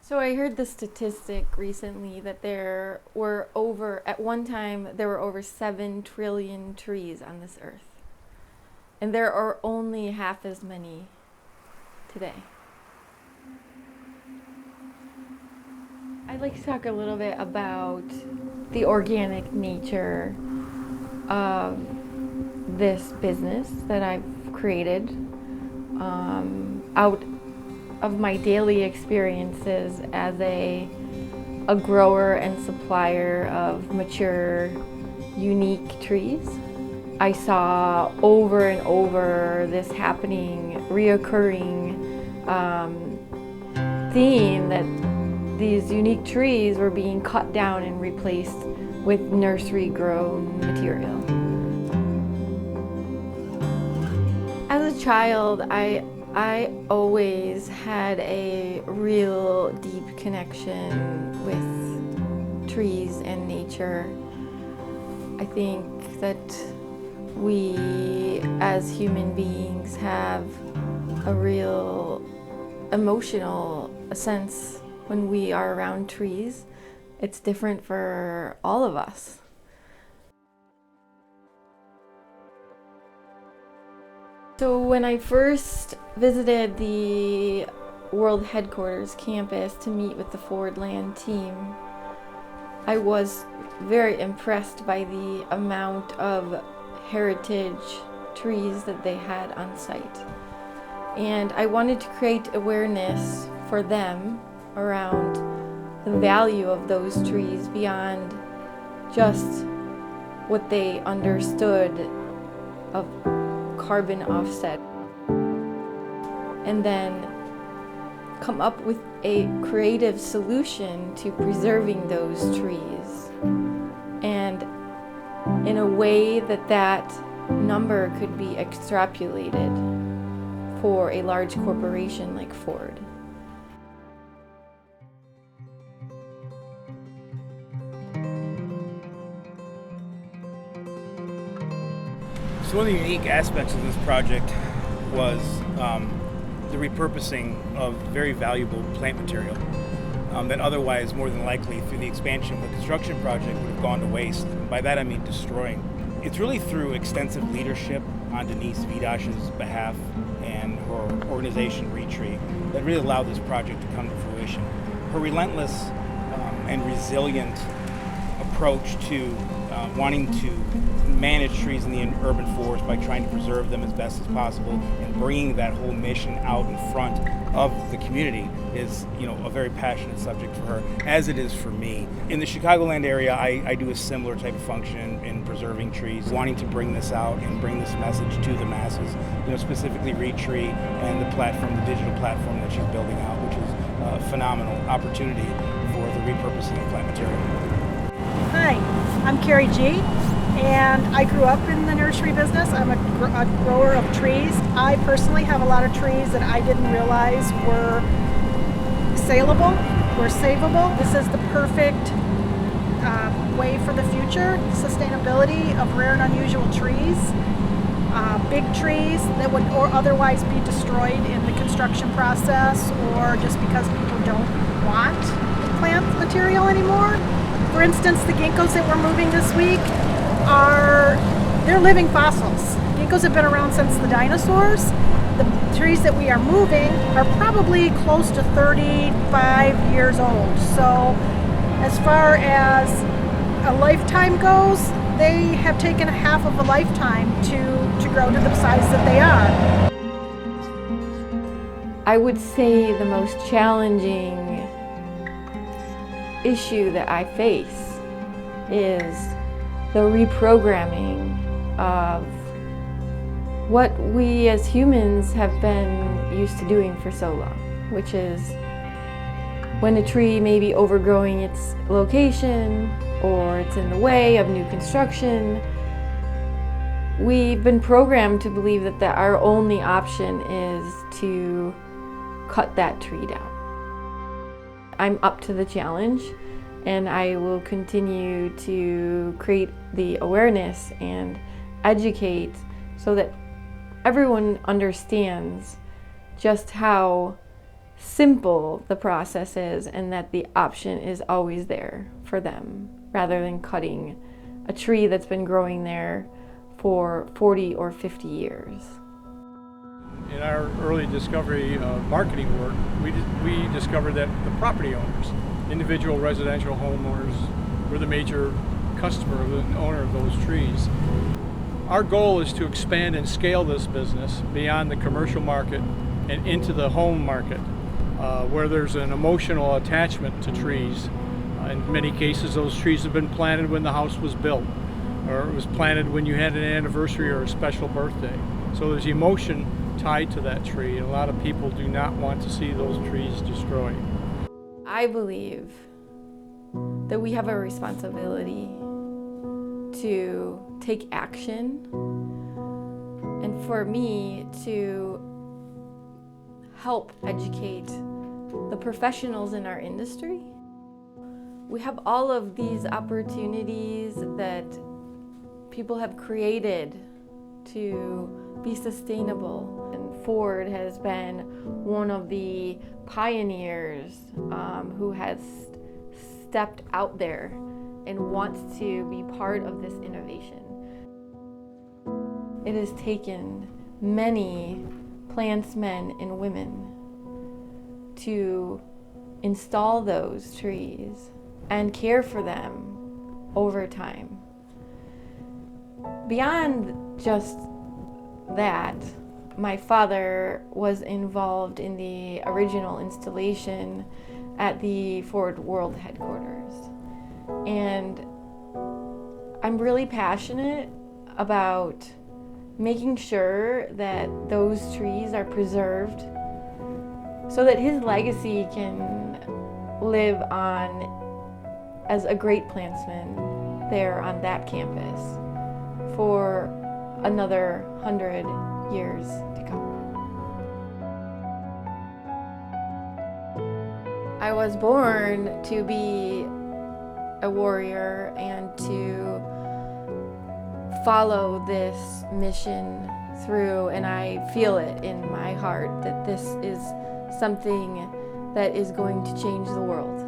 So I heard the statistic recently that at one time, there were over 7 trillion trees on this earth. And there are only half as many today. I'd like to talk a little bit about the organic nature of this business that I've created out of my daily experiences as a grower and supplier of mature, unique trees. I saw over and over this happening, reoccurring theme that these unique trees were being cut down and replaced with nursery-grown material. As a child, I always had a real deep connection with trees and nature. I think that we as human beings have a real emotional sense when we are around trees. It's different for all of us. So when I first visited the World Headquarters campus to meet with the FordLand team, I was very impressed by the amount of heritage trees that they had on site. And I wanted to create awareness for them around the value of those trees beyond just what they understood of carbon offset, and then come up with a creative solution to preserving those trees, and in a way that number could be extrapolated for a large corporation like Ford. So one of the unique aspects of this project was the repurposing of very valuable plant material that otherwise, more than likely, through the expansion of the construction project, would have gone to waste. And by that I mean destroying. It's really through extensive leadership on Denise Vidash's behalf and her organization, Retree, that really allowed this project to come to fruition. Her relentless and resilient approach to wanting to manage trees in the urban forest by trying to preserve them as best as possible and bringing that whole mission out in front of the community is, a very passionate subject for her, as it is for me. In the Chicagoland area, I do a similar type of function in preserving trees, wanting to bring this out and bring this message to the masses, specifically Retree and the platform, the digital platform that she's building out, which is a phenomenal opportunity for the repurposing of plant material. Hi, I'm Carrie G. And I grew up in the nursery business. I'm a grower of trees. I personally have a lot of trees that I didn't realize were saleable, were savable. This is the perfect way for the future, sustainability of rare and unusual trees. Big trees that would otherwise be destroyed in the construction process or just because people don't want plant material anymore. For instance, the ginkgos that we're moving this week, they're living fossils. Ginkgos have been around since the dinosaurs. The trees that we are moving are probably close to 35 years old. So as far as a lifetime goes, they have taken half of a lifetime to grow to the size that they are. I would say the most challenging issue that I face is the reprogramming of what we as humans have been used to doing for so long, which is when a tree may be overgrowing its location or it's in the way of new construction, we've been programmed to believe that our only option is to cut that tree down. I'm up to the challenge, and I will continue to create the awareness and educate so that everyone understands just how simple the process is and that the option is always there for them, rather than cutting a tree that's been growing there for 40 or 50 years. In our early discovery marketing work, we discovered that the property owners, individual residential homeowners, were the major customer, the owner of those trees. Our goal is to expand and scale this business beyond the commercial market and into the home market, where there's an emotional attachment to trees. In many cases, those trees have been planted when the house was built, or it was planted when you had an anniversary or a special birthday. So there's emotion tied to that tree, and a lot of people do not want to see those trees destroyed. I believe that we have a responsibility to take action, and for me to help educate the professionals in our industry. We have all of these opportunities that people have created to be sustainable. And Ford has been one of the pioneers who has stepped out there and wants to be part of this innovation. It has taken many plantsmen and women to install those trees and care for them over time. Beyond just that, my father was involved in the original installation at the Ford World headquarters. And I'm really passionate about making sure that those trees are preserved so that his legacy can live on as a great plantsman there on that campus for another 100 years to come. I was born to be a warrior and to follow this mission through, and I feel it in my heart that this is something that is going to change the world.